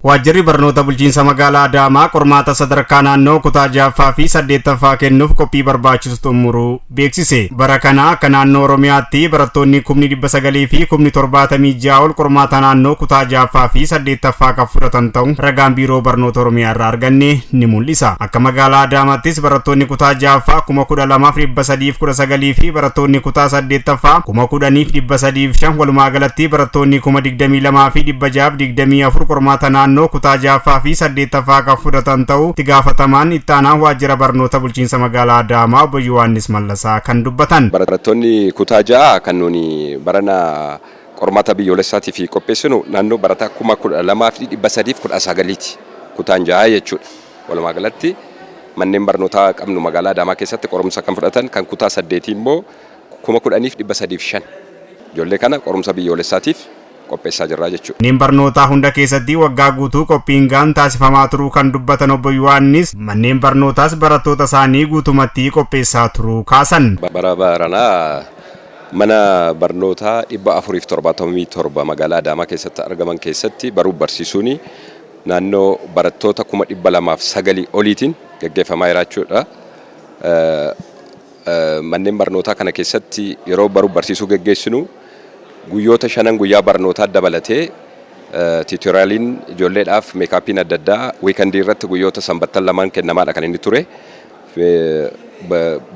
Waajjirri barnoota bulchiinsa magaalaa Adaamaa qormaata sadarkaa naannoo kutaa 6ffaa fi 8ffaa kennuuf qophii barbaachisu xumuruu beeksise. Bara kana akka naannoo Oromiyaatti barattoonni 900 fi 76 ol qormaata naannoo kutaa 6ffaa fi 8ffaa kan fudhatan ta'u ragaan biiroo barnoota Oromiyaa irraa arganne ni mul'isa. Akka magaalaa Adaamaattis barattoonni kutaa 6ffaa 12319 fi barattoonni kutaa 8ffaa 10305 walumaa galatti barattoonni 22624 qormaata naannoo kutaa 6ffaa fi 8ffaa kan fudhatan ta'u itti gaafatamaan itti aanaa waajjira barnoota bulchiinsa magaalaa Adaamaa obbo Yohaannis Mallasaa kan dubbatan. Barattoonni kutaa 6 kan nuuni barana qormaata biyyoolessaatii fi qopheessinu naannoo barataa 12319 kutaan 6 jechuudha. Walumaa galatti manneen barnootaa qabnu magaalaa Adaamaa keessatti qorumsa kan fudhatan kan kutaa 8 immoo 10305 ijoollee kana qorumsa biyyoolessaatiif qopheessaa jirra jechuudha. Manneen barnootaa hunda keessatti waggaa guutuu qophiin gaan taasifamaa turuu kan dubbatan obbo Yohaannis manneen barnootaas barattoota isaanii guutumatti qopheessaa turuu kaasan. Baranaa mana barnootaa 477 magaalaa Adaamaa keessatti argaman keessatti baruuf barsiisuun naannoo barattoota 209 oliitiin gaggeeffamaa jira jechuudha. Manneen barnootaa kana keessatti yeroo baruuf barsiisuu gaggeessinu guyyoota 5 guyyaa barnootaa dabalatee tiitooriyaaliin ijoolleedhaaf meekaappiin adda addaa wiikandii irratti guyyoota sanbattan lamaan kennamaadha kan inni ture.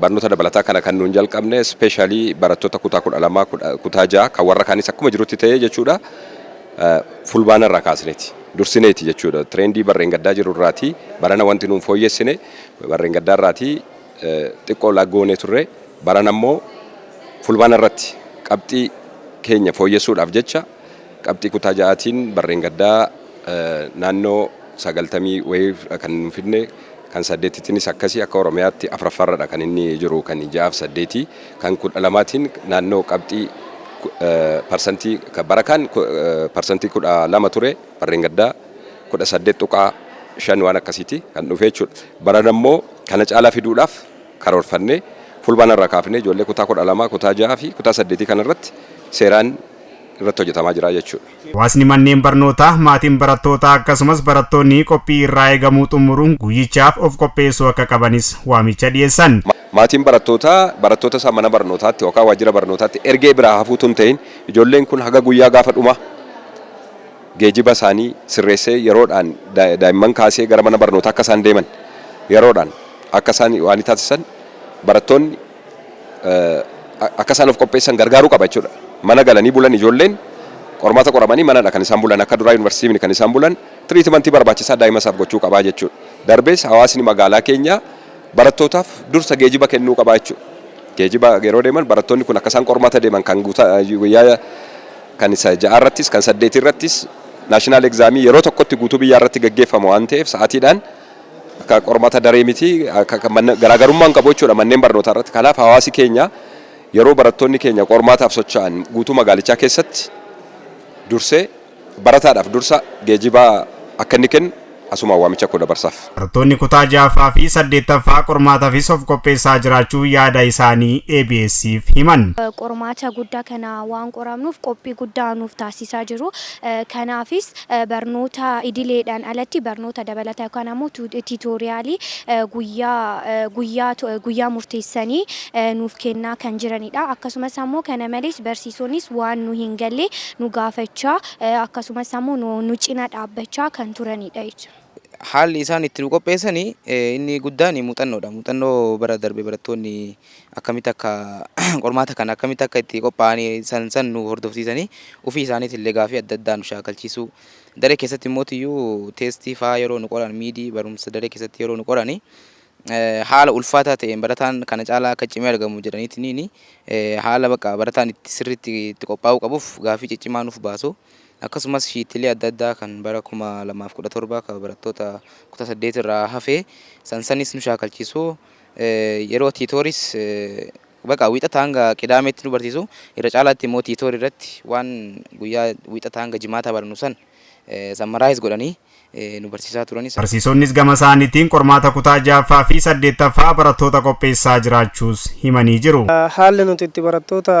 Barnoota dabalataa kana kan nuun jalqabne ispeeshaalii barattoota kutaa 12 kutaa 6 kan warra kaanis akkuma jirutti ta'ee jechuudha. Fulbaana irraa kaasneeti dursineeti jechuudha. Tireendii barreen gaddaa jiru irraati barana wanti nuun fooyyessine barreen gaddaa irraati xiqqoo laggoonee turre barana immoo fulbaana irratti qabxii keenya fooyyessuudhaaf jecha qabxii kutaa 6tiin barreen gaddaa naannoo 90 wayii kan nu fidne kan 8tiinis akkasii akka Oromiyaatti afuraffaarradha kan inni jiru kan 6 fi 8 kan 12tiin naannoo qabxii parsantii barakaan parsantii 12 ture barreen gaddaa 18.5 waan akkasiiti kan dhufe jechuudha. Barana immoo kana caalaa fiduudhaaf karoorfannee fulbaana irraa kaafnee ijoollee kutaa 12 kutaa 6 fi kutaa 8 kana irratti seeraan irratti hojjetamaa jira jechuudha. Hawaasni manneen barnootaa maatiin barattootaa akkasumas barattoonni qophii irraa eegamuu xumuruun guyyichaaf of qopheessuu akka qabanis waamicha dhiyeessan. Maatiin barattoota isaa mana barnootaatti yookaan waajjira barnootaatti ergee biraa hafuutu hin ta'in ijoolleen kun haga guyyaa gaafa dhuma geejiba isaanii sirreessee yeroodhaan daa'imman kaasee gara mana barnootaa akka isaan deeman yeroodhaan akka isaan waan taasisan barattoonni akka isaan of qopheessan gargaaruu qaba jechuudha. Mana galanii bulan ijoolleen qormaata qoramanii manadha kan isaan bulan akka duraa yuunivarsiitiin kan isaan bulan tiriitimantii barbaachisaa daa'ima isaaf gochuu qabaa jechuudha. Darbees hawaasni magaalaa keenyaa barattootaaf dursa geejiba kennuu qabaa jechuudha. Geejiba yeroo deeman barattoonni kun akka isaan qormaata deeman kan guyyaa kan 6 irrattis kan 8 irrattis naashinaal egzaamii yeroo tokkotti guutuu biyyaa irratti gaggeeffama waan ta'eef sa'aatiidhaan akka qormaata daree miti garaagarummaan qabu jechuudha manneen barnootaa irratti. Kanaaf hawaasi keenya yeroo barattoonni keenya qormaataaf socho'an guutuu magaalichaa keessatti dursee barataadhaaf dursa geejibaa akka inni kennu asuma waamicha koo dabarsaaf. Barattoonni kutaa 6ffaa fi 8ffaa qormaataafis of qopheessaa jiraachuu yaada isaanii ABS'if himan. Qormaata guddaa kana waan qoramnuuf qophii guddaa nuuf taasisaa jiru. Kanaafis barnoota idileedhaan alatti barnoota dabalataa yookaan ammoo tiitooriyaalii guyyaa murteessanii nuuf kennaa kan jiranidha. Akkasumas ammoo kana malees barsiisonnis waan nu hin galle nu gaafachaa akkasumas ammoo nu cina dhaabbachaa kan turanidha jechuudha. Haalli isaan itti nu qopheessanii inni guddaan muuxannoodha. Muuxannoo bara darbe barattoonni akkamitti akka qormaata kana akkamitti akka itti qophaa'anii san nu hordofsiisanii ofii isaaniitiin illee gaafii adda addaa nu shaakalchiisuu. Daree keessatti immoo tiyyuu teestii fa'aa yeroo nu qoran miidii barumsa daree keessatti yeroo nu qorani haala ulfaataa ta'een barataan kana caalaa akka cimee argamu jedhaniitiin haala bakka barataan itti sirriitti itti qophaa'uu qabuuf gaafii ciccimaa nuuf baasu. Akkasumas shiittilee adda addaa kan bara 2017 kan barattoota kutaa 8 irraa hafee sansanis nu shaakalchiisu yeroo tiitooris bakka wiixata hanga qidaameetti nu barsiisu irra caalaatti immoo tiitoorii irratti waan guyyaa wiixata hanga jimaata barannu san sammaraayis godhanii nu barsiisaa turanis. Barsiisonnis gama isaaniitiin qormaata kutaa 6ffaa fi 8ffaa barattoota qopheessaa jiraachuus himanii jiru. Haalli nuti itti barattoota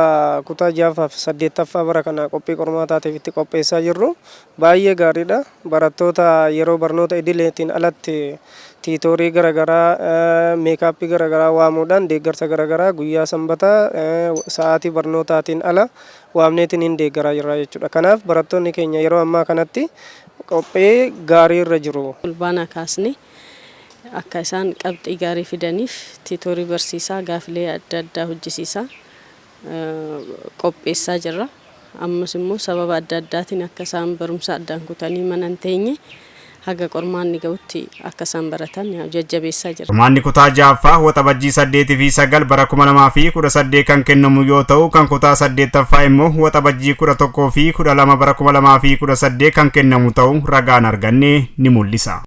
kutaa 6ffaa fi 8ffaa bara kana qophii qormaataatiif itti qopheessaa jirru baay'ee gaariidha. Barattoota yeroo barnoota idileetiin alatti tiitoorii garaagaraa meekaappii garaagaraa waamuudhaan deeggarsa garaagaraa guyyaa sanbataa sa'aatii barnootaatiin ala waamneetiin hin deeggaraa jirra jechuudha. Kanaaf barattoonni keenya yeroo ammaa kanatti qophii gaarii irra jiru. Fulbaana kaasne akka isaan qabxii gaarii fidaniif tiitoorii barsiisaa gaafilee adda addaa hojjisiisaa qopheessaa jirra. Ammas immoo sababa adda addaatiin akka isaan barumsa addaan kutanii mana hin teenye haga qormaanni ga'utti akka isaan baratan jajjabeessaa jira. Qormaanni kutaa 6ffaa waxabajjii 8 fi 9 bara 2018 kan kennamu yoo ta'u kan kutaa 8ffaa immoo waxabajjii 11 fi 12 bara 2018 kan kennamu ta'u ragaan arganne ni mul'isa.